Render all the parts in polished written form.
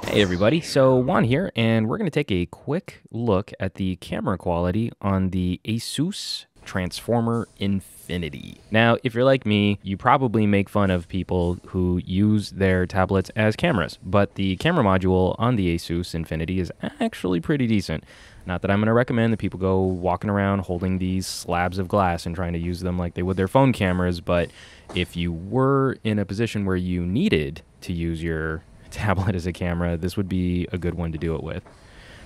Hey everybody, so Juan here, and we're going to take a quick look at the camera quality on the Asus Transformer Infinity. Now, if you're like me, you probably make fun of people who use their tablets as cameras, but the camera module on the Asus Infinity is actually pretty decent. Not that I'm going to recommend that people go walking around holding these slabs of glass and trying to use them like they would their phone cameras, but if you were in a position where you needed to use your tablet as a camera, this would be a good one to do it with.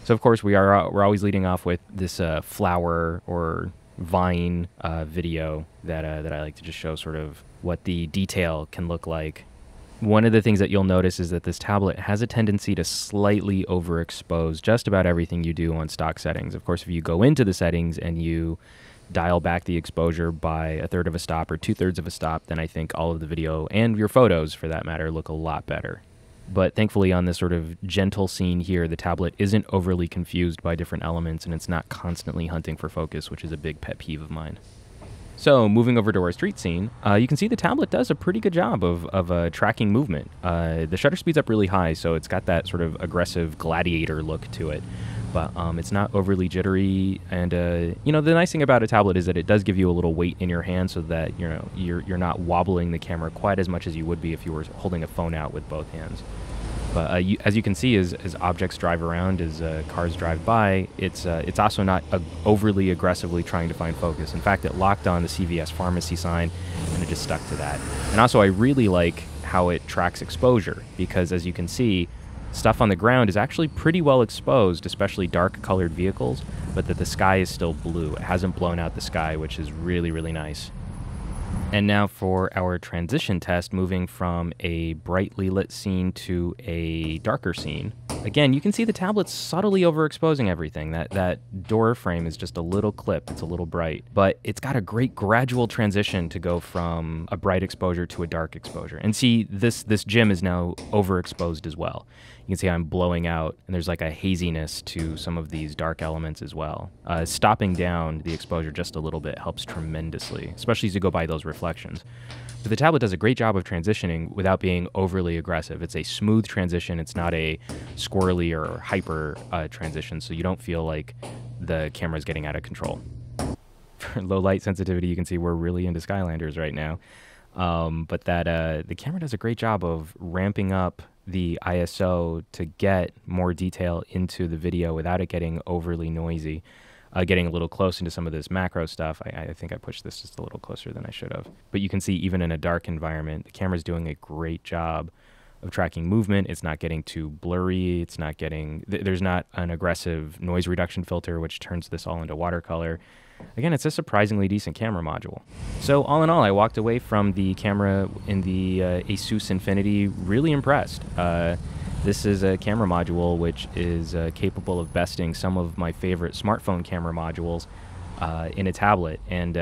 So of course we're always leading off with this flower or vine video that I like to just show sort of what the detail can look like. One of the things that you'll notice is that this tablet has a tendency to slightly overexpose just about everything you do on stock settings. Of course, if you go into the settings and you dial back the exposure by 1/3 of a stop or 2/3 of a stop, then I think all of the video and your photos for that matter look a lot better. But thankfully on this sort of gentle scene here, the tablet isn't overly confused by different elements and it's not constantly hunting for focus, which is a big pet peeve of mine. So moving over to our street scene, you can see the tablet does a pretty good job of tracking movement. The shutter speed's up really high, so it's got that sort of aggressive gladiator look to it. But it's not overly jittery, and the nice thing about a tablet is that it does give you a little weight in your hand, so that you're not wobbling the camera quite as much as you would be if you were holding a phone out with both hands. But as you can see, as objects drive around, as cars drive by, it's also not overly aggressively trying to find focus. In fact, it locked on the CVS pharmacy sign, and it just stuck to that. And also, I really like how it tracks exposure, because as you can see, stuff on the ground is actually pretty well exposed, especially dark-colored vehicles, but that the sky is still blue. It hasn't blown out the sky, which is really, really nice. And now for our transition test, moving from a brightly lit scene to a darker scene. Again, you can see the tablet's subtly overexposing everything. That door frame is just a little clip, it's a little bright, but it's got a great gradual transition to go from a bright exposure to a dark exposure. And see, this gym is now overexposed as well. You can see I'm blowing out, and there's like a haziness to some of these dark elements as well. Stopping down the exposure just a little bit helps tremendously, especially as you go by those reflections. But the tablet does a great job of transitioning without being overly aggressive. It's a smooth transition. It's not a squirrely or hyper transition, so you don't feel like the camera's getting out of control. For low light sensitivity, you can see we're really into Skylanders right now. But the camera does a great job of ramping up the ISO to get more detail into the video without it getting overly noisy. Getting a little close into some of this macro stuff. I think I pushed this just a little closer than I should have. But you can see even in a dark environment, the camera's doing a great job of tracking movement. It's not getting too blurry. It's not getting, there's not an aggressive noise reduction filter, which turns this all into watercolor. Again, it's a surprisingly decent camera module. So all in all, I walked away from the camera in the Asus Infinity really impressed. This is a camera module which is capable of besting some of my favorite smartphone camera modules in a tablet. And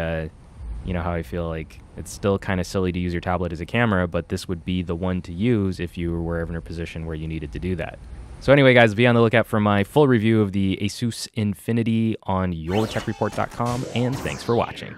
you know how I feel like it's still kind of silly to use your tablet as a camera, but this would be the one to use if you were ever in a position where you needed to do that. So anyway, guys, be on the lookout for my full review of the Asus Infinity on yourtechreport.com, and thanks for watching.